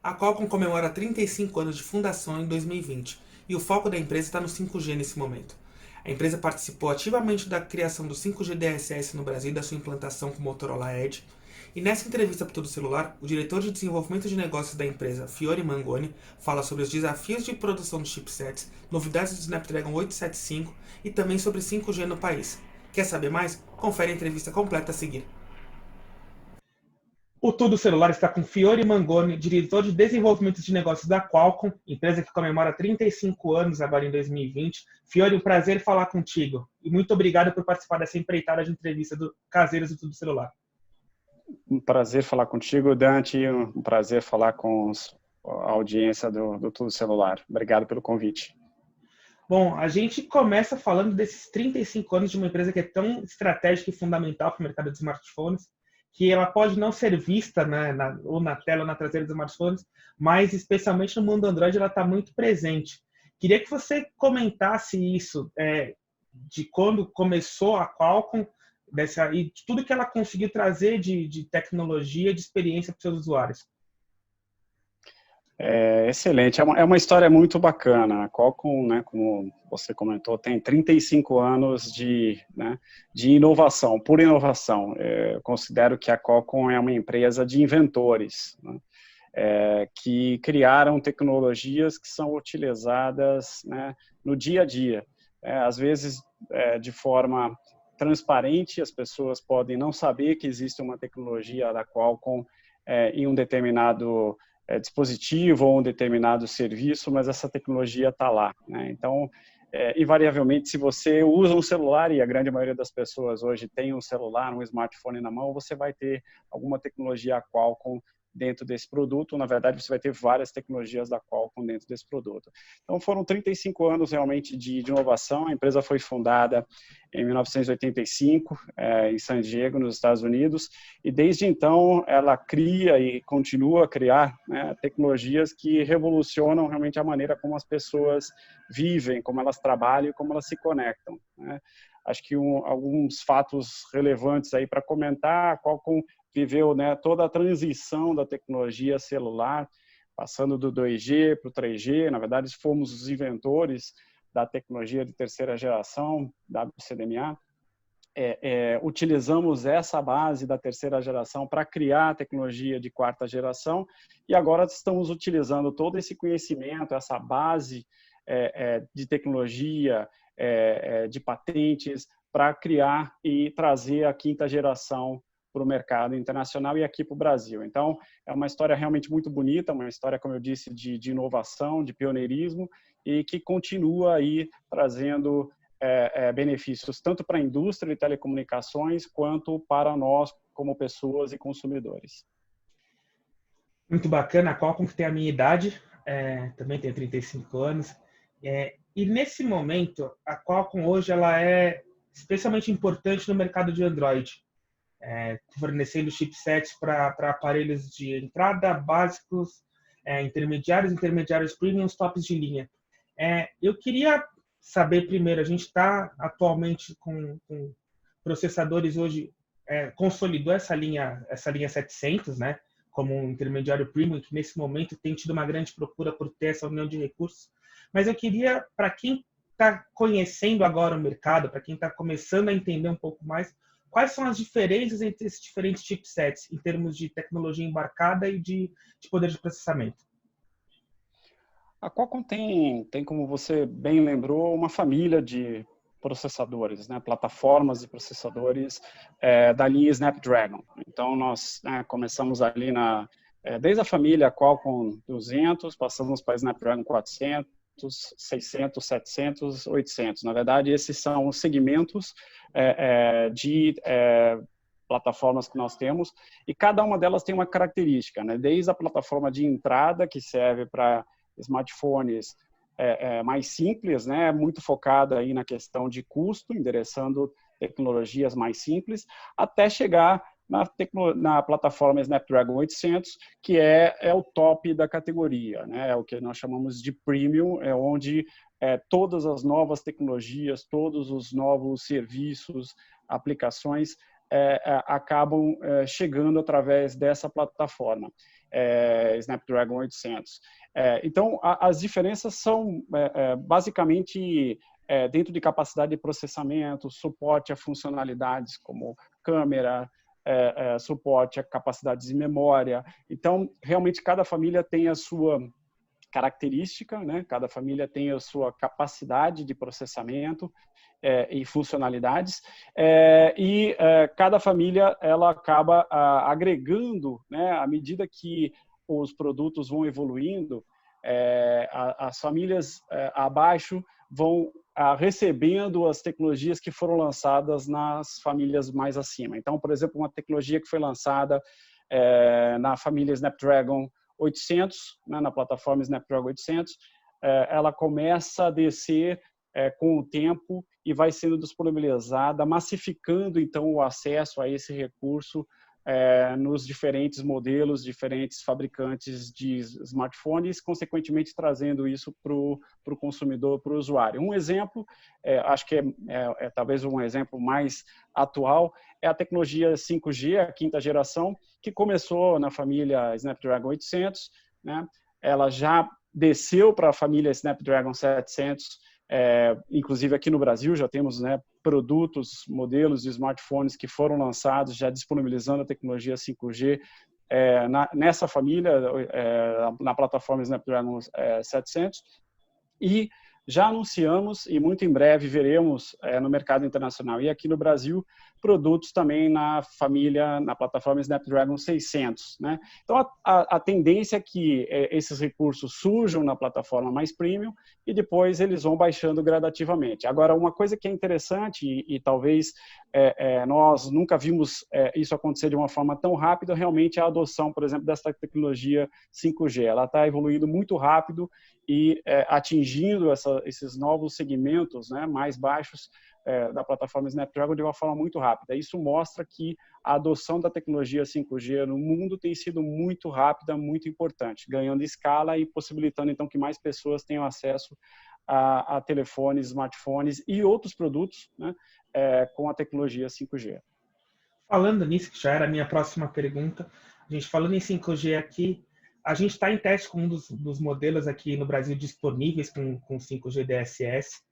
A Qualcomm comemora 35 anos de fundação em 2020 e o foco da empresa está no 5G nesse momento. A empresa participou ativamente da criação do 5G DSS no Brasil e da sua implantação com o Motorola Edge. E nessa entrevista para Todo Celular, o diretor de desenvolvimento de negócios da empresa, Fiore Mangoni, fala sobre os desafios de produção dos chipsets, novidades do Snapdragon 875 e também sobre 5G no país. Quer saber mais? Confere a entrevista completa a seguir. O Tudo Celular está com Fiore Mangoni, diretor de desenvolvimento de negócios da Qualcomm, empresa que comemora 35 anos agora em 2020. Fiore, um prazer falar contigo. E muito obrigado por participar dessa empreitada de entrevista do Caseiros do Tudo Celular. Um prazer falar contigo, Dante. Um prazer falar com a audiência do Tudo Celular. Obrigado pelo convite. Bom, a gente começa falando desses 35 anos de uma empresa que é tão estratégica e fundamental para o mercado de smartphones, que ela pode não ser vista, né, ou na tela ou na traseira dos smartphones, mas especialmente no mundo Android ela está muito presente. Queria que você comentasse isso, de quando começou a Qualcomm e de tudo que ela conseguiu trazer de tecnologia, de experiência para os seus usuários. Excelente, é uma história muito bacana. A Qualcomm, né, como você comentou, tem 35 anos de inovação, pura inovação. Eu considero que a Qualcomm é uma empresa de inventores, né, que criaram tecnologias que são utilizadas, né, no dia a dia. Às vezes, de forma transparente, as pessoas podem não saber que existe uma tecnologia da Qualcomm em um determinado dispositivo ou um determinado serviço, mas essa tecnologia está lá, né? Então, invariavelmente, se você usa um celular, e a grande maioria das pessoas hoje tem um celular, um smartphone na mão, você vai ter alguma tecnologia Qualcomm dentro desse produto. Na verdade, você vai ter várias tecnologias da Qualcomm dentro desse produto. Então, foram 35 anos realmente de inovação. A empresa foi fundada em 1985, em San Diego, nos Estados Unidos, e desde então ela cria e continua a criar, né, tecnologias que revolucionam realmente a maneira como as pessoas vivem, como elas trabalham e como elas se conectam, né? Acho que alguns fatos relevantes aí para comentar: a Qualcomm viveu, né, toda a transição da tecnologia celular, passando do 2G para o 3G. Na verdade, fomos os inventores da tecnologia de terceira geração, WCDMA. Utilizamos essa base da terceira geração para criar a tecnologia de quarta geração, e agora estamos utilizando todo esse conhecimento, essa base de tecnologia, de patentes, para criar e trazer a quinta geração para o mercado internacional e aqui para o Brasil. Então, é uma história realmente muito bonita, uma história, como eu disse, de inovação, de pioneirismo, e que continua aí trazendo benefícios tanto para a indústria de telecomunicações quanto para nós como pessoas e consumidores. Muito bacana. A Qualcomm, que tem a minha idade, também tenho 35 anos, e nesse momento a Qualcomm hoje ela é especialmente importante no mercado de Android, fornecendo chipsets para aparelhos de entrada, básicos, intermediários premiums, tops de linha. Eu queria saber primeiro, a gente está atualmente com processadores hoje, consolidou essa linha 700, né, como um intermediário premium, que nesse momento tem tido uma grande procura por ter essa união de recursos. Mas eu queria, para quem está conhecendo agora o mercado, para quem está começando a entender um pouco mais, quais são as diferenças entre esses diferentes chipsets em termos de tecnologia embarcada e de poder de processamento? A Qualcomm tem, como você bem lembrou, uma família de processadores, né, plataformas de processadores da linha Snapdragon. Então, nós, né, começamos ali desde a família Qualcomm 200, passamos para Snapdragon 400, 600, 700, 800. Na verdade, esses são os segmentos de plataformas que nós temos, e cada uma delas tem uma característica, né? Desde a plataforma de entrada, que serve para smartphones mais simples, né, muito focada aí na questão de custo, endereçando tecnologias mais simples, até chegar na plataforma Snapdragon 800, que é o top da categoria, né, é o que nós chamamos de premium, é onde todas as novas tecnologias, todos os novos serviços, aplicações acabam chegando através dessa plataforma. Snapdragon 800. Então, as diferenças são basicamente dentro de capacidade de processamento, suporte a funcionalidades como câmera, suporte a capacidades de memória. Então, realmente, cada família tem a sua característica, né? Cada família tem a sua capacidade de processamento e funcionalidades, e cada família ela acaba agregando, né? À medida que os produtos vão evoluindo, as famílias abaixo vão recebendo as tecnologias que foram lançadas nas famílias mais acima. Então, por exemplo, uma tecnologia que foi lançada na família Snapdragon 800, né, na plataforma Snapdragon 800, ela começa a descer com o tempo e vai sendo disponibilizada, massificando então o acesso a esse recurso nos diferentes modelos, diferentes fabricantes de smartphones, consequentemente trazendo isso para o consumidor, para o usuário. Um exemplo, acho que talvez um exemplo mais atual, é a tecnologia 5G, a quinta geração, que começou na família Snapdragon 800, né? Ela já desceu para a família Snapdragon 700, inclusive aqui no Brasil já temos, né, produtos, modelos de smartphones que foram lançados já disponibilizando a tecnologia 5G nessa família, na plataforma Snapdragon 700, e já anunciamos e muito em breve veremos no mercado internacional e aqui no Brasil produtos também na família, na plataforma Snapdragon 600, né? Então a tendência é que esses recursos surjam na plataforma mais premium e depois eles vão baixando gradativamente. Agora, uma coisa que é interessante e talvez nós nunca vimos isso acontecer de uma forma tão rápida, realmente é a adoção, por exemplo, dessa tecnologia 5G. Ela está evoluindo muito rápido e atingindo esses novos segmentos, né, mais baixos da plataforma Snapdragon de uma forma muito rápida. Isso mostra que a adoção da tecnologia 5G no mundo tem sido muito rápida, muito importante, ganhando escala e possibilitando então que mais pessoas tenham acesso a telefones, smartphones e outros produtos, né, com a tecnologia 5G. Falando nisso, que já era a minha próxima pergunta, a gente falando em 5G aqui, a gente está em teste com um dos modelos aqui no Brasil disponíveis com 5G DSS.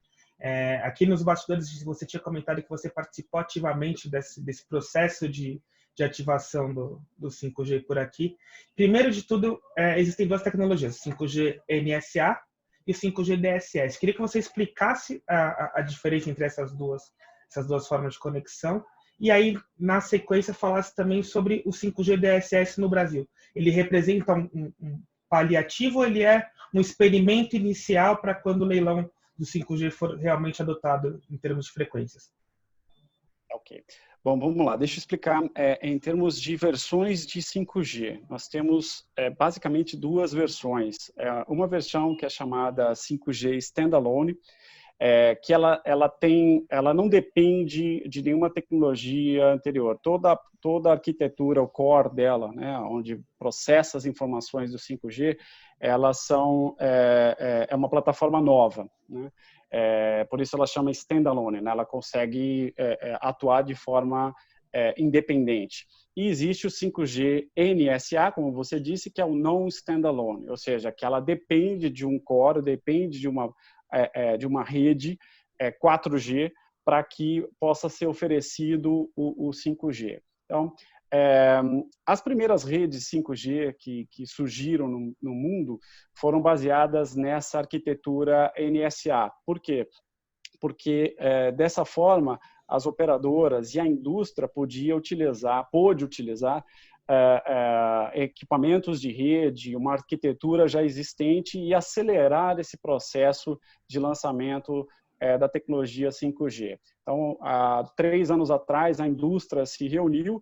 Aqui nos bastidores você tinha comentado que você participou ativamente desse processo de ativação do 5G por aqui. Primeiro de tudo, existem duas tecnologias, 5G NSA e 5G DSS. Queria que você explicasse a diferença entre essas duas formas de conexão. E aí, na sequência, falasse também sobre o 5G DSS no Brasil. Ele representa um paliativo ou ele é um experimento inicial para quando o leilão do 5G for realmente adotado em termos de frequências? Ok. Bom, vamos lá. Deixa eu explicar em termos de versões de 5G. Nós temos basicamente duas versões. Uma versão que é chamada 5G Standalone, que ela não depende de nenhuma tecnologia anterior. Toda a arquitetura, o core dela, né, onde processa as informações do 5G, elas são uma plataforma nova, né? Por isso ela chama standalone, né? Ela consegue atuar de forma independente. E existe o 5G NSA, como você disse, que é o non standalone, ou seja, que ela depende de um core, depende de uma rede 4G para que possa ser oferecido o 5G. Então, as primeiras redes 5G que surgiram no mundo foram baseadas nessa arquitetura NSA. Por quê? Porque dessa forma as operadoras e a indústria pôde utilizar equipamentos de rede, uma arquitetura já existente e acelerar esse processo de lançamento da tecnologia 5G. Então, há 3 anos atrás, a indústria se reuniu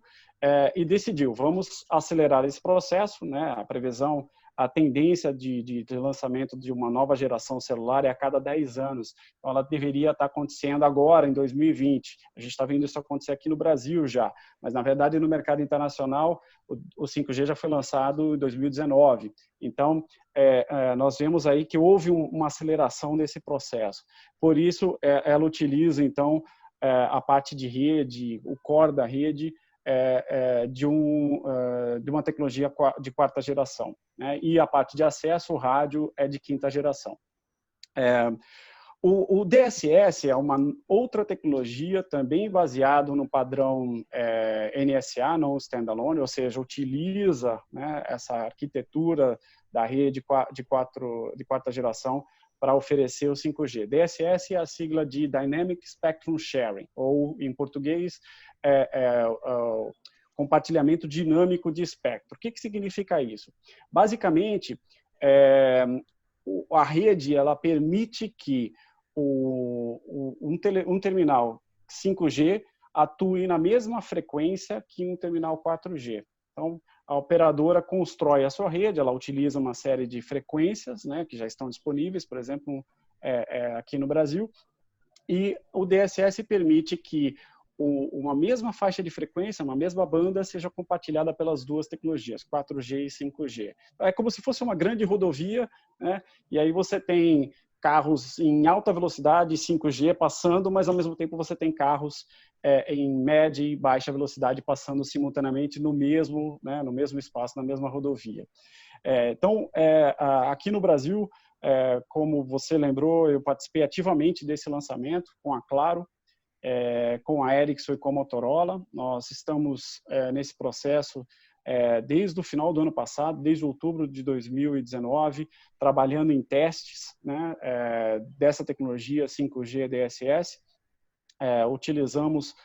e decidiu, vamos acelerar esse processo, né? A previsão, a tendência de lançamento de uma nova geração celular é a cada 10 anos. Então, ela deveria estar acontecendo agora, em 2020. A gente está vendo isso acontecer aqui no Brasil já, mas, na verdade, no mercado internacional, o 5G já foi lançado em 2019. Então, nós vemos aí que houve uma aceleração desse processo. Por isso, ela utiliza, então, a parte de rede, o core da rede, de uma tecnologia de quarta geração, né? E a parte de acesso, o rádio, é de quinta geração. O DSS é uma outra tecnologia também baseado no padrão NSA, não standalone, ou seja, utiliza, né, essa arquitetura da rede de quarta geração para oferecer o 5G. DSS é a sigla de Dynamic Spectrum Sharing, ou, em português, compartilhamento dinâmico de espectro. O que significa isso? Basicamente, a rede ela permite que um terminal 5G atue na mesma frequência que um terminal 4G. Então, a operadora constrói a sua rede, ela utiliza uma série de frequências, né, que já estão disponíveis, por exemplo, aqui no Brasil, e o DSS permite que uma mesma faixa de frequência, uma mesma banda, seja compartilhada pelas duas tecnologias, 4G e 5G. É como se fosse uma grande rodovia, né? E aí você tem carros em alta velocidade, 5G passando, mas ao mesmo tempo você tem carros em média e baixa velocidade passando simultaneamente no mesmo espaço, na mesma rodovia. Então, aqui no Brasil, como você lembrou, eu participei ativamente desse lançamento com a Claro, com a Ericsson e com a Motorola. Nós estamos nesse processo desde o final do ano passado, desde outubro de 2019, trabalhando em testes, né, dessa tecnologia 5G DSS. Utilizamos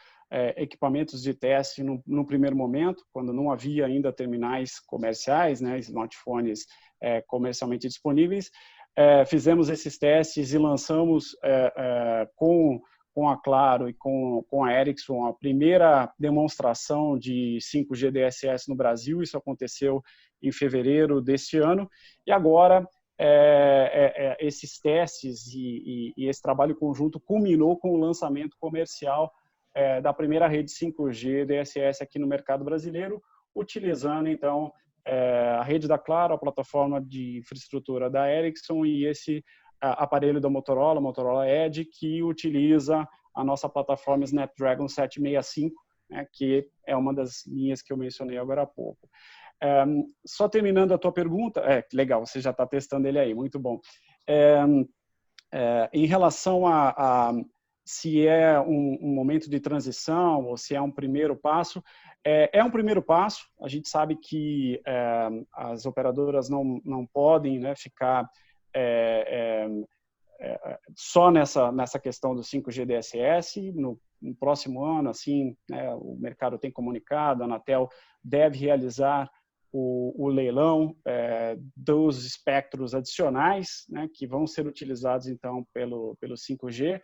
equipamentos de teste no primeiro momento, quando não havia ainda terminais comerciais, né, smartphones comercialmente disponíveis. Fizemos esses testes e lançamos com a Claro e com a Ericsson a primeira demonstração de 5G DSS no Brasil. Isso aconteceu em fevereiro deste ano. E agora, esses testes e esse trabalho conjunto culminou com o lançamento comercial da primeira rede 5G DSS aqui no mercado brasileiro, utilizando, então, a rede da Claro, a plataforma de infraestrutura da Ericsson e esse aparelho da Motorola Edge, que utiliza a nossa plataforma Snapdragon 765, né, que é uma das linhas que eu mencionei agora há pouco. Só terminando a tua pergunta, legal, você já está testando ele aí, muito bom. Em relação a se é um momento de transição ou se é um primeiro passo, é um primeiro passo. A gente sabe que as operadoras não podem, né, ficar só nessa questão do 5G DSS. No próximo ano, assim, né, o mercado tem comunicado, a Anatel deve realizar o leilão dos espectros adicionais, né, que vão ser utilizados, então, pelo 5G,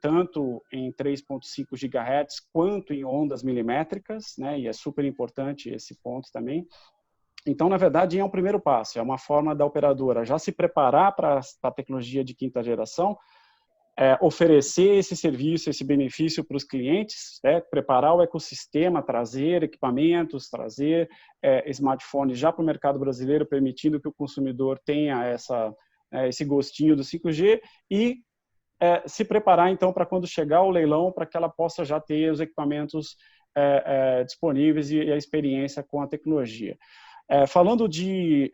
tanto em 3.5 GHz quanto em ondas milimétricas, né, e é super importante esse ponto também. Então, na verdade, é um primeiro passo, é uma forma da operadora já se preparar para a tecnologia de quinta geração, oferecer esse serviço, esse benefício para os clientes, preparar o ecossistema, trazer equipamentos, trazer smartphones já para o mercado brasileiro, permitindo que o consumidor tenha esse gostinho do 5G e se preparar, então, para quando chegar o leilão, para que ela possa já ter os equipamentos disponíveis e a experiência com a tecnologia. Falando de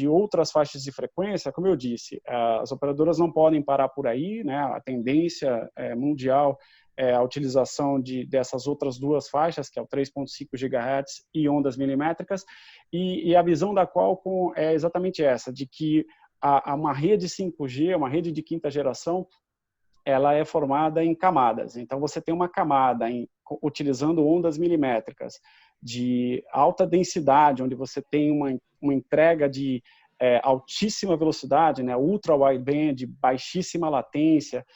outras faixas de frequência, como eu disse, as operadoras não podem parar por aí, né? A tendência mundial é a utilização dessas outras duas faixas, que é o 3.5 GHz e ondas milimétricas, e a visão da Qualcomm é exatamente essa, de que uma rede 5G, uma rede de quinta geração, ela é formada em camadas. Então, você tem uma camada utilizando ondas milimétricas de alta densidade, onde você tem uma entrega de altíssima velocidade, né, ultra wideband, baixíssima latência,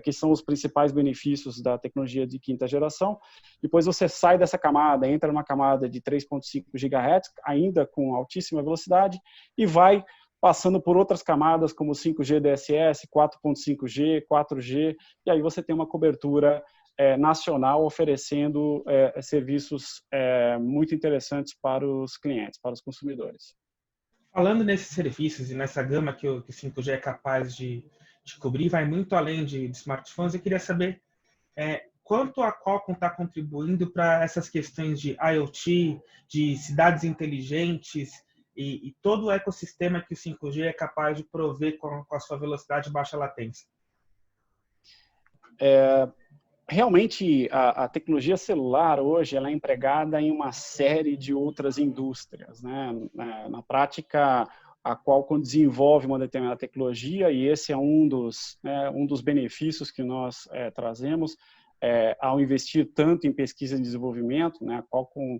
que são os principais benefícios da tecnologia de quinta geração. Depois você sai dessa camada, entra numa camada de 3.5 GHz, ainda com altíssima velocidade, e vai passando por outras camadas como 5G DSS, 4.5G, 4G, e aí você tem uma cobertura nacional oferecendo serviços muito interessantes para os clientes, para os consumidores. Falando nesses serviços e nessa gama que o 5G é capaz de cobrir, vai muito além de smartphones. Eu queria saber quanto a Qualcomm está contribuindo para essas questões de IoT, de cidades inteligentes e todo o ecossistema que o 5G é capaz de prover com a sua velocidade e baixa latência? Realmente, a tecnologia celular hoje ela é empregada em uma série de outras indústrias, né? Na prática, a Qualcomm desenvolve uma determinada tecnologia e esse é um dos benefícios que nós trazemos ao investir tanto em pesquisa e desenvolvimento, né? A Qualcomm,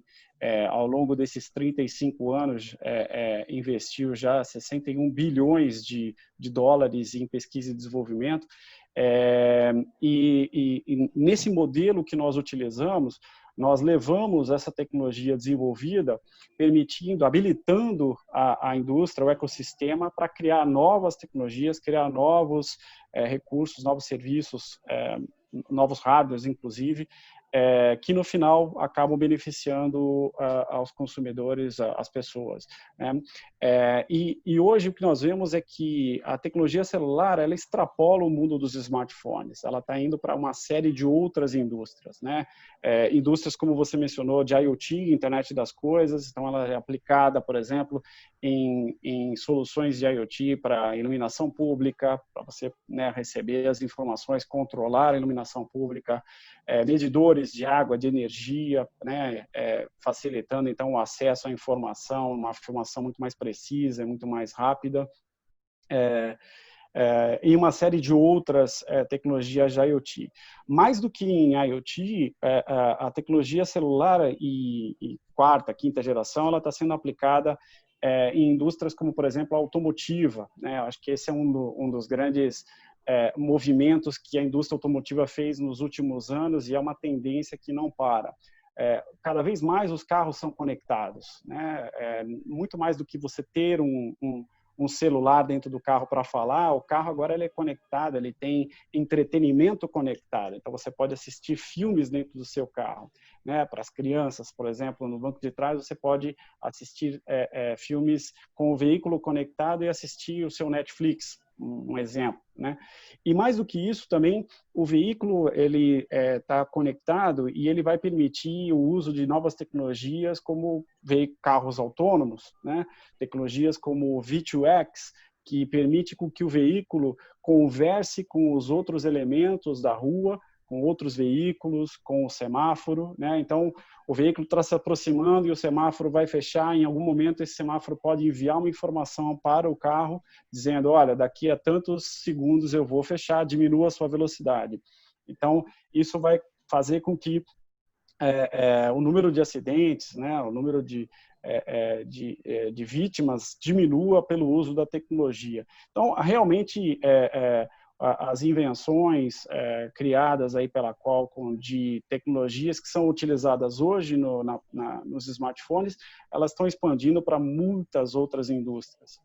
ao longo desses 35 anos, investiu já 61 bilhões de dólares em pesquisa e desenvolvimento. E nesse modelo que nós utilizamos, nós levamos essa tecnologia desenvolvida, habilitando a indústria, o ecossistema, para criar novas tecnologias, criar novos recursos, novos serviços, novos hardwares, inclusive, que no final acabam beneficiando aos consumidores, às pessoas, né? E hoje o que nós vemos é que a tecnologia celular ela extrapola o mundo dos smartphones, ela está indo para uma série de outras indústrias, né? Indústrias como você mencionou de IoT, Internet das Coisas, então ela é aplicada, por exemplo, em soluções de IoT para iluminação pública, para você, né, receber as informações, controlar a iluminação pública, medidores de água, de energia, né, facilitando então o acesso à informação, uma informação muito mais precisa, muito mais rápida, e uma série de outras tecnologias de IoT. Mais do que em IoT, a tecnologia celular e quarta, quinta geração, ela está sendo aplicada em indústrias como, por exemplo, a automotiva, né? Acho que esse é um dos grandes movimentos que a indústria automotiva fez nos últimos anos e é uma tendência que não para. Cada vez mais os carros são conectados, né? Muito mais do que você ter um celular dentro do carro para falar, o carro agora ele é conectado, ele tem entretenimento conectado, então você pode assistir filmes dentro do seu carro, né? Para as crianças, por exemplo, no banco de trás você pode assistir filmes com o veículo conectado e assistir o seu Netflix, um exemplo, né? E mais do que isso também, o veículo ele está conectado e ele vai permitir o uso de novas tecnologias como carros autônomos, né? Tecnologias como o V2X, que permite com que o veículo converse com os outros elementos da rua, com outros veículos, com o semáforo, né? Então, o veículo está se aproximando e o semáforo vai fechar. Em algum momento, esse semáforo pode enviar uma informação para o carro, dizendo, olha, daqui a tantos segundos eu vou fechar, diminua a sua velocidade. Então, isso vai fazer com que o número de acidentes, né, o número de vítimas diminua pelo uso da tecnologia. Então, realmente, as invenções criadas aí pela Qualcomm de tecnologias que são utilizadas hoje nos smartphones, elas estão expandindo para muitas outras indústrias.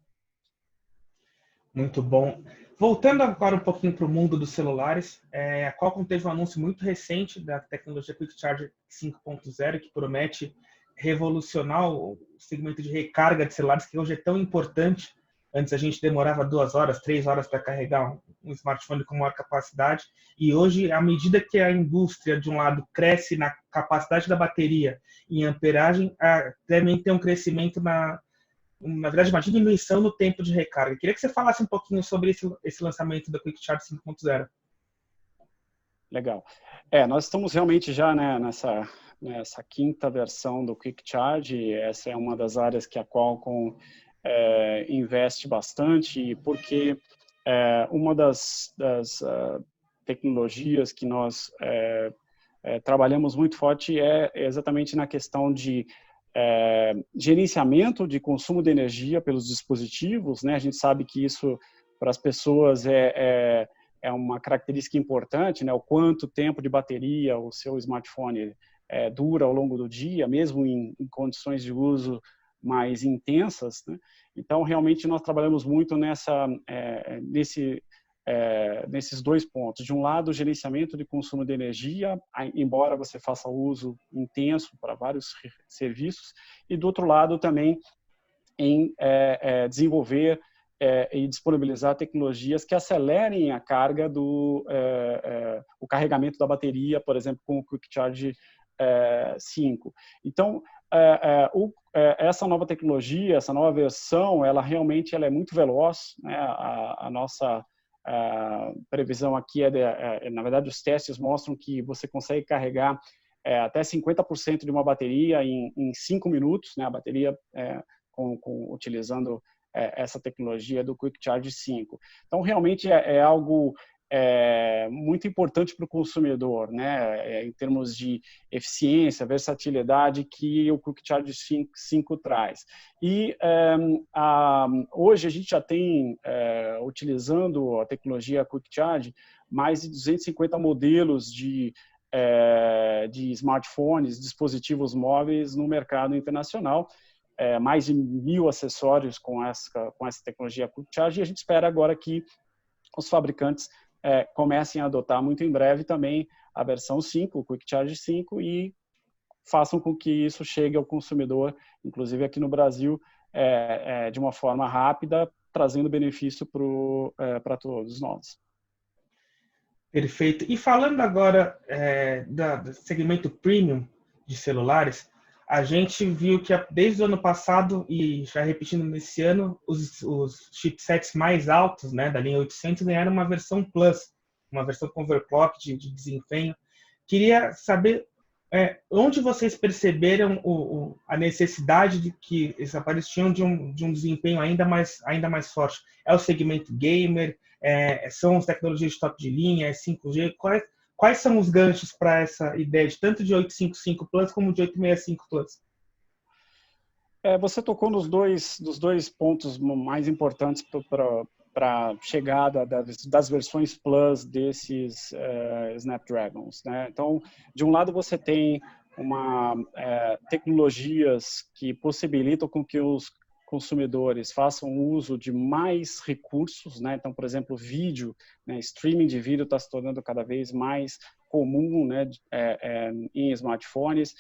Muito bom. Voltando agora um pouquinho para o mundo dos celulares, a Qualcomm teve um anúncio muito recente da tecnologia Quick Charge 5.0, que promete revolucionar o segmento de recarga de celulares, que hoje é tão importante. Antes a gente demorava 2 horas, 3 horas para carregar um smartphone com maior capacidade. E hoje, à medida que a indústria, de um lado, cresce na capacidade da bateria e em amperagem, também tem um crescimento na verdade, uma diminuição no tempo de recarga. Queria que você falasse um pouquinho sobre esse lançamento da Quick Charge 5.0. Legal. Nós estamos realmente já, né, nessa quinta versão do Quick Charge. Essa é uma das áreas que a Qualcomm investe bastante, porque uma das tecnologias que nós trabalhamos muito forte é exatamente na questão de gerenciamento de consumo de energia pelos dispositivos, né? A gente sabe que isso para as pessoas é uma característica importante, né? O quanto tempo de bateria o seu smartphone dura ao longo do dia, mesmo em condições de uso mais intensas, né? Então, realmente, nós trabalhamos muito nesses dois pontos. De um lado, o gerenciamento de consumo de energia, embora você faça uso intenso para vários serviços, e do outro lado também em desenvolver e disponibilizar tecnologias que acelerem a carga o carregamento da bateria, por exemplo, com o Quick Charge 5. Então, essa nova tecnologia, essa nova versão, ela realmente é muito veloz, né? A nossa previsão aqui na verdade, os testes mostram que você consegue carregar até 50% de uma bateria em 5 minutos, né? A bateria utilizando essa tecnologia do Quick Charge 5. Então, realmente é algo muito importante para o consumidor, né? Em termos de eficiência, versatilidade que o Quick Charge 5 traz. E hoje a gente já tem, utilizando a tecnologia Quick Charge, mais de 250 modelos de smartphones, dispositivos móveis no mercado internacional, mais de 1.000 acessórios com essa tecnologia Quick Charge, e a gente espera agora que os fabricantes comecem a adotar muito em breve também a versão 5, o Quick Charge 5, e façam com que isso chegue ao consumidor, inclusive aqui no Brasil, de uma forma rápida, trazendo benefício para todos nós. Perfeito. E falando agora do segmento premium de celulares, a gente viu que desde o ano passado, e já repetindo nesse ano, os chipsets mais altos, né, da linha 800 ganharam uma versão Plus, uma versão com overclock de desempenho. Queria saber onde vocês perceberam a necessidade de que esses aparelhos tinham de um desempenho ainda mais forte. É o segmento gamer? São as tecnologias de top de linha? É 5G? Quais são os ganchos para essa ideia de tanto de 855 Plus como de 865 Plus? Você tocou dos dois pontos mais importantes para a chegada das versões Plus desses Snapdragons, né? Então, de um lado você tem tecnologias que possibilitam com que os consumidores façam uso de mais recursos, né? Então, por exemplo, vídeo, né? Streaming de vídeo está se tornando cada vez mais comum, né? Em smartphones,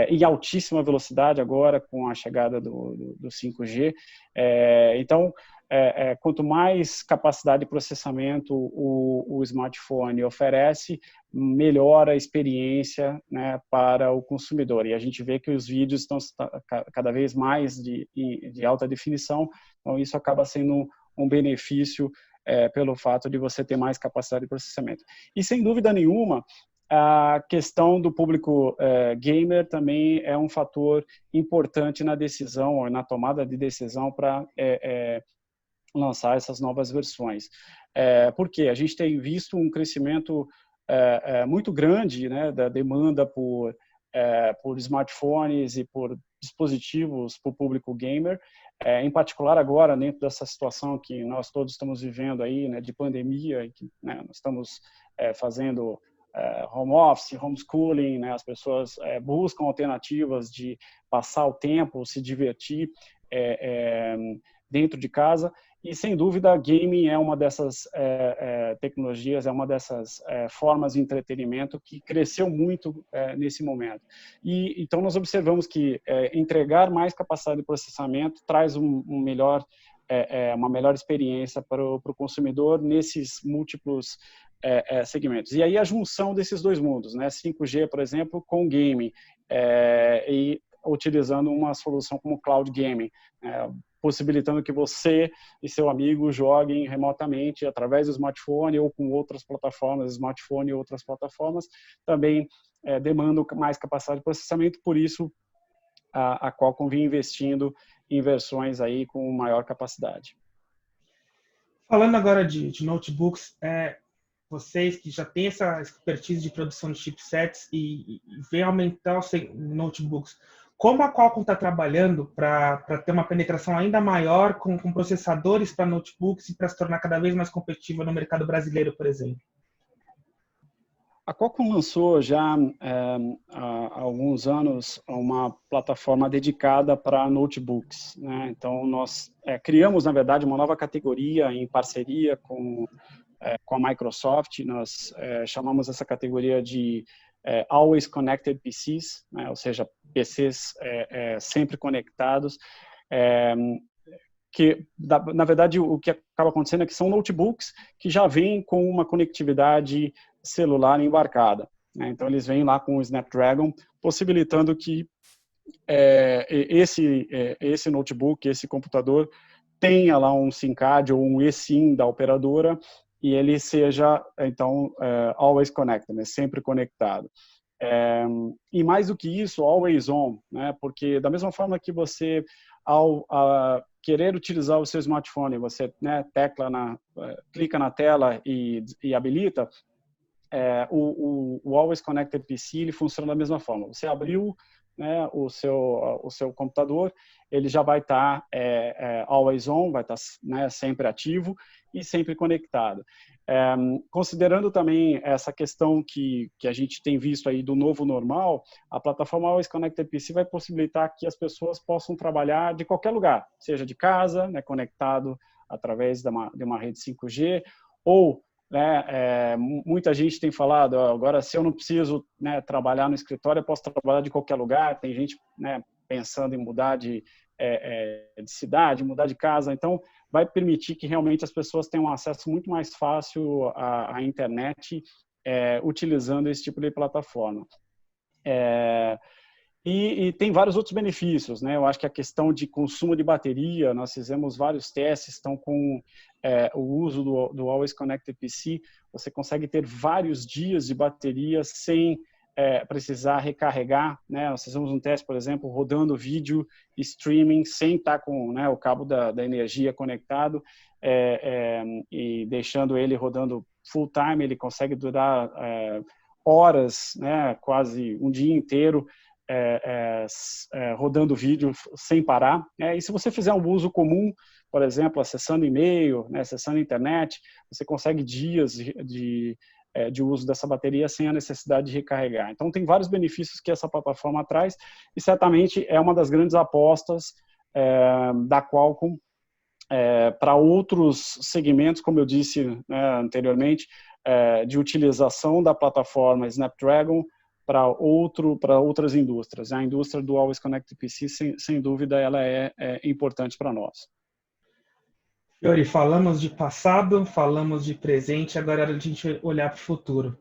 em altíssima velocidade agora com a chegada do 5G. Então, quanto mais capacidade de processamento o smartphone oferece, melhor a experiência, né, para o consumidor. E a gente vê que os vídeos estão cada vez mais de alta definição, então isso acaba sendo um benefício pelo fato de você ter mais capacidade de processamento. E sem dúvida nenhuma, a questão do público gamer também é um fator importante na decisão, ou na tomada de decisão para lançar essas novas versões. Porque a gente tem visto um crescimento muito grande, né, da demanda por smartphones e por dispositivos para o público gamer, em particular agora, dentro dessa situação que nós todos estamos vivendo aí, né, de pandemia, e que, né, nós estamos fazendo home office, homeschooling, né, as pessoas buscam alternativas de passar o tempo, se divertir dentro de casa. E, sem dúvida, gaming é uma dessas tecnologias, é uma dessas formas de entretenimento que cresceu muito nesse momento. E então, nós observamos que entregar mais capacidade de processamento traz uma melhor experiência para o consumidor nesses múltiplos segmentos. E aí, a junção desses dois mundos, né? 5G, por exemplo, com gaming, e utilizando uma solução como Cloud Gaming, possibilitando que você e seu amigo joguem remotamente através do smartphone ou com outras plataformas, smartphone e outras plataformas, também demandam mais capacidade de processamento, por isso a Qualcomm vem investindo em versões aí com maior capacidade. Falando agora de notebooks, vocês que já têm essa expertise de produção de chipsets e vêm aumentar os notebooks, como a Qualcomm está trabalhando para ter uma penetração ainda maior com processadores para notebooks e para se tornar cada vez mais competitiva no mercado brasileiro, por exemplo? A Qualcomm lançou já há alguns anos uma plataforma dedicada para notebooks, né? Então, nós criamos, na verdade, uma nova categoria em parceria com a Microsoft. Nós chamamos essa categoria de Always Connected PCs, né? Ou seja, PCs sempre conectados, que, na verdade, o que acaba acontecendo é que são notebooks que já vêm com uma conectividade celular embarcada, né? Então, eles vêm lá com o Snapdragon, possibilitando que esse notebook, esse computador, tenha lá um SIM card ou um eSIM da operadora e ele seja, então, always connected, né? Sempre conectado. E mais do que isso, always on, né? Porque da mesma forma que você, ao querer utilizar o seu smartphone, você, né, clica na tela e habilita, o Always Connected PC ele funciona da mesma forma. Você abriu, né, o seu computador, ele já vai estar always on, vai estar, né, sempre ativo e sempre conectado. Considerando também essa questão que a gente tem visto aí do novo normal, a plataforma Always Connected PC vai possibilitar que as pessoas possam trabalhar de qualquer lugar, seja de casa, né, conectado através de uma rede 5G, ou, né, muita gente tem falado, agora se eu não preciso, né, trabalhar no escritório, eu posso trabalhar de qualquer lugar. Tem gente, né, pensando em mudar de cidade, mudar de casa. Então, vai permitir que realmente as pessoas tenham um acesso muito mais fácil à internet utilizando esse tipo de plataforma. E tem vários outros benefícios, né? Eu acho que a questão de consumo de bateria, nós fizemos vários testes, estão com o uso do Always Connected PC, você consegue ter vários dias de bateria sem precisar recarregar, né? Nós fizemos um teste, por exemplo, rodando vídeo streaming sem estar com, né, o cabo da energia conectado e deixando ele rodando full time, ele consegue durar horas, né? Quase um dia inteiro, rodando vídeo sem parar. E se você fizer um uso comum, por exemplo, acessando e-mail, né, acessando a internet, você consegue dias de uso dessa bateria sem a necessidade de recarregar. Então, tem vários benefícios que essa plataforma traz e certamente é uma das grandes apostas da Qualcomm para outros segmentos, como eu disse, né, anteriormente, de utilização da plataforma Snapdragon para outras indústrias. A indústria do Always Connected PC, sem dúvida, ela é importante para nós. Fiore, falamos de passado, falamos de presente, agora é hora de a gente olhar para o futuro.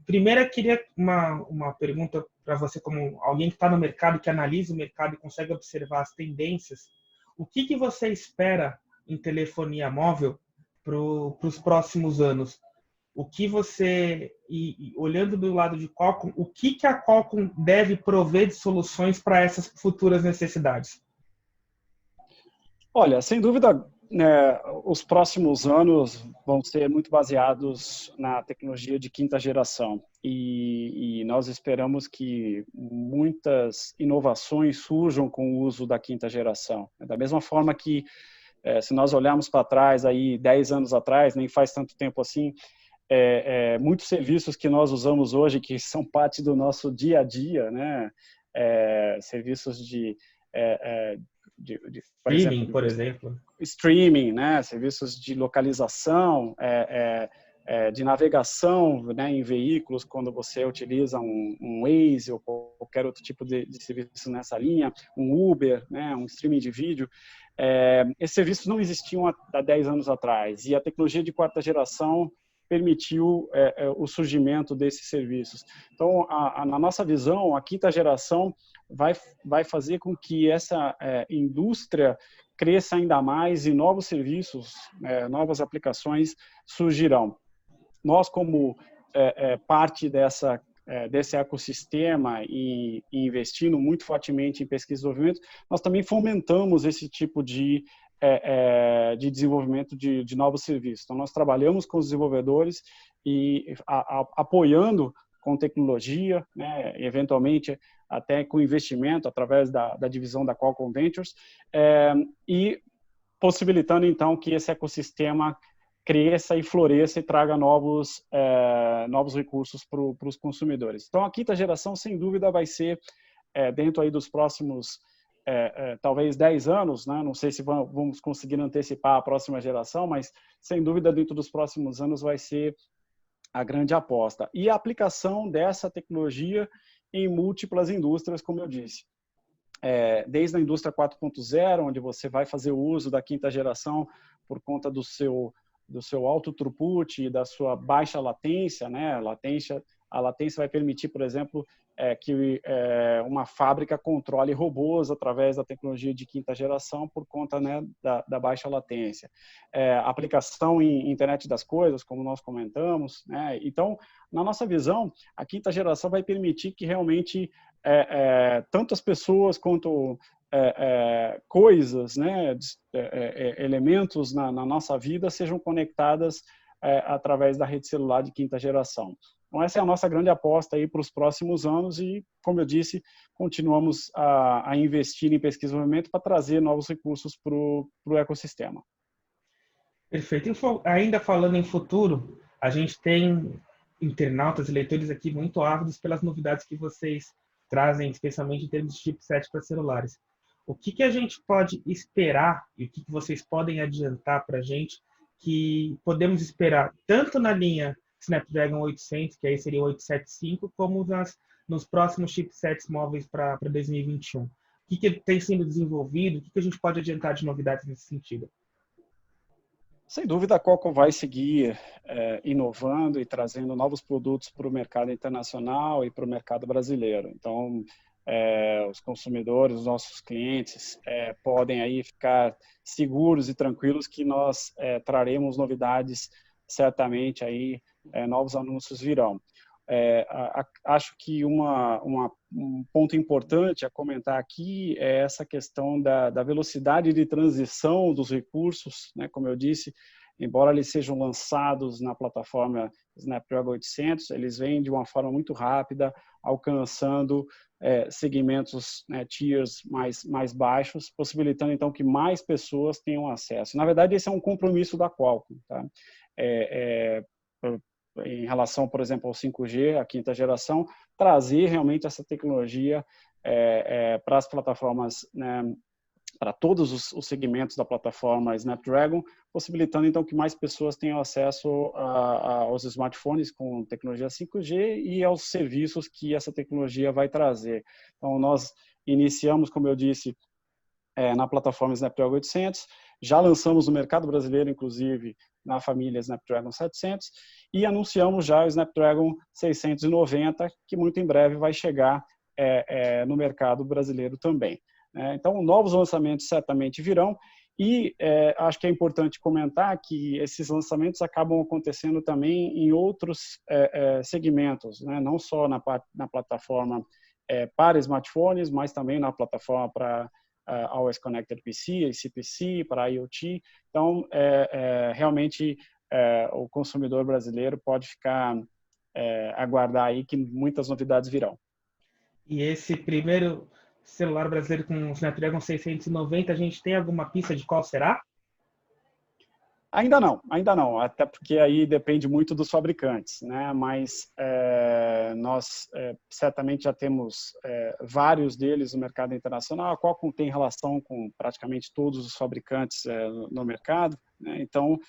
Primeiro, eu queria uma pergunta para você, como alguém que está no mercado, que analisa o mercado e consegue observar as tendências. O que você espera em telefonia móvel para os próximos anos? O que você, olhando do lado de Qualcomm, o que a Qualcomm deve prover de soluções para essas futuras necessidades? Olha, sem dúvida, né, os próximos anos vão ser muito baseados na tecnologia de quinta geração e nós esperamos que muitas inovações surjam com o uso da quinta geração. Da mesma forma que, se nós olharmos para trás, aí 10 anos atrás, nem faz tanto tempo assim, muitos serviços que nós usamos hoje, que são parte do nosso dia a dia, né? Serviços Por exemplo. Streaming, né? Serviços de localização, de navegação, né, em veículos, quando você utiliza um Waze ou qualquer outro tipo de serviço nessa linha, um Uber, né, um streaming de vídeo. Esses serviços não existiam há 10 anos atrás e a tecnologia de quarta geração permitiu o surgimento desses serviços. Então, na nossa visão, a quinta geração vai fazer com que essa indústria cresça ainda mais e novos serviços, novas aplicações surgirão. Nós, como parte desse ecossistema e investindo muito fortemente em pesquisa e desenvolvimento, nós também fomentamos esse tipo de desenvolvimento de novos serviços. Então, nós trabalhamos com os desenvolvedores e apoiando com tecnologia, né, eventualmente até com investimento através da divisão da Qualcomm Ventures, e possibilitando, então, que esse ecossistema cresça e floresça e traga novos recursos para os consumidores. Então, a quinta geração, sem dúvida, vai ser, dentro aí dos próximos talvez 10 anos, né? Não sei se vamos conseguir antecipar a próxima geração, mas sem dúvida dentro dos próximos anos vai ser a grande aposta. E a aplicação dessa tecnologia em múltiplas indústrias, como eu disse. desde a indústria 4.0, onde você vai fazer o uso da quinta geração por conta do seu alto throughput e da sua baixa latência, né? A latência vai permitir, por exemplo, que uma fábrica controle robôs através da tecnologia de quinta geração por conta, né, da baixa latência. Aplicação em internet das coisas, como nós comentamos, né? Então, na nossa visão, a quinta geração vai permitir que realmente tanto as pessoas quanto coisas, né, elementos na nossa vida sejam conectadas através da rede celular de quinta geração. Então, essa é a nossa grande aposta aí para os próximos anos e, como eu disse, continuamos a investir em pesquisa e desenvolvimento para trazer novos recursos para o ecossistema. Perfeito. E ainda falando em futuro, a gente tem internautas e leitores aqui muito ávidos pelas novidades que vocês trazem, especialmente em termos de chipset para celulares. O que a gente pode esperar e o que vocês podem adiantar para a gente que podemos esperar tanto na linha Snapdragon 800, que aí seria o 875, como nos próximos chipsets móveis para 2021? O que tem sendo desenvolvido? O que a gente pode adiantar de novidades nesse sentido? Sem dúvida, a Qualcomm vai seguir inovando e trazendo novos produtos para o mercado internacional e para o mercado brasileiro. Então, os consumidores, os nossos clientes podem aí ficar seguros e tranquilos que nós traremos novidades certamente aí, novos anúncios virão. Acho que um ponto importante a comentar aqui é essa questão da velocidade de transição dos recursos, né? Como eu disse, embora eles sejam lançados na plataforma Snapdragon 800, eles vêm de uma forma muito rápida, alcançando segmentos, né, tiers mais baixos, possibilitando então que mais pessoas tenham acesso. Na verdade, esse é um compromisso da Qualcomm, tá? Em relação, por exemplo, ao 5G, a quinta geração, trazer realmente essa tecnologia para as plataformas, né, para todos os segmentos da plataforma Snapdragon, possibilitando então que mais pessoas tenham acesso aos smartphones com tecnologia 5G e aos serviços que essa tecnologia vai trazer. Então, nós iniciamos, como eu disse, na plataforma Snapdragon 800, já lançamos no mercado brasileiro, inclusive, na família Snapdragon 700, e anunciamos já o Snapdragon 690, que muito em breve vai chegar no mercado brasileiro também. Então, novos lançamentos certamente virão, e acho que é importante comentar que esses lançamentos acabam acontecendo também em outros segmentos, né? Não só na plataforma para smartphones, mas também na plataforma para Always Connected PC, CPC, para IoT. Então, realmente, o consumidor brasileiro pode aguardar aí que muitas novidades virão. E esse primeiro celular brasileiro com o Snapdragon 690, a gente tem alguma pista de qual será? Ainda não, até porque aí depende muito dos fabricantes, né? Mas nós certamente já temos vários deles no mercado internacional, a Qualcomm tem relação com praticamente todos os fabricantes no mercado, né? Então,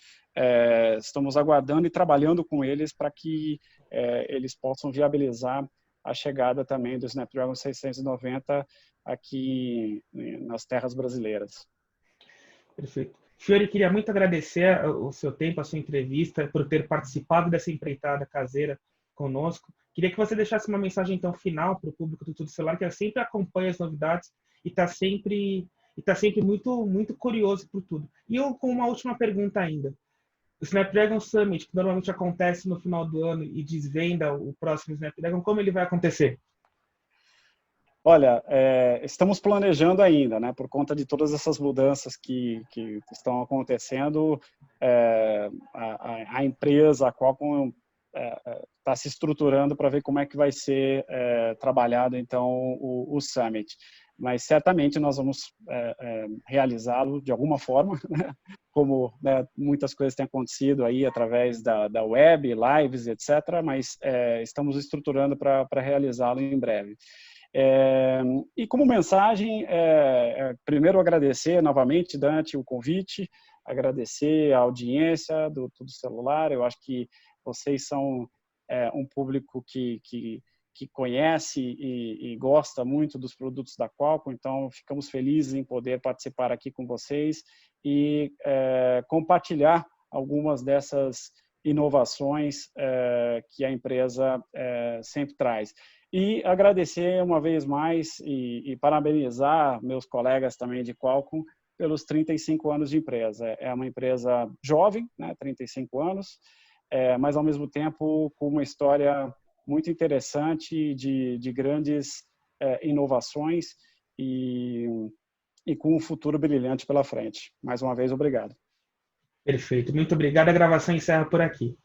estamos aguardando e trabalhando com eles para que eles possam viabilizar a chegada também do Snapdragon 690 aqui nas terras brasileiras. Perfeito. Fiore, queria muito agradecer o seu tempo, a sua entrevista, por ter participado dessa empreitada caseira conosco. Queria que você deixasse uma mensagem, então, final para o público do Tudo Celular, que sempre acompanha as novidades e está sempre muito, muito curioso por tudo. E eu com uma última pergunta ainda. O Snapdragon Summit, que normalmente acontece no final do ano e desvenda o próximo Snapdragon, como ele vai acontecer? Olha, estamos planejando ainda, né? Por conta de todas essas mudanças que estão acontecendo, a empresa, a Qualcomm, está se estruturando para ver como é que vai ser trabalhado, então, o Summit. Mas, certamente, nós vamos realizá-lo de alguma forma, né? Como, né, muitas coisas têm acontecido aí através da web, lives, etc., mas estamos estruturando para realizá-lo em breve. E como mensagem, primeiro agradecer novamente, Dante, o convite, agradecer a audiência do Tudo Celular. Eu acho que vocês são um público que que conhece e gosta muito dos produtos da Qualcomm, então ficamos felizes em poder participar aqui com vocês e compartilhar algumas dessas inovações que a empresa sempre traz. E agradecer uma vez mais e parabenizar meus colegas também de Qualcomm pelos 35 anos de empresa. É uma empresa jovem, né, 35 anos, mas ao mesmo tempo com uma história muito interessante de grandes inovações e com um futuro brilhante pela frente. Mais uma vez, obrigado. Perfeito. Muito obrigado. A gravação encerra por aqui.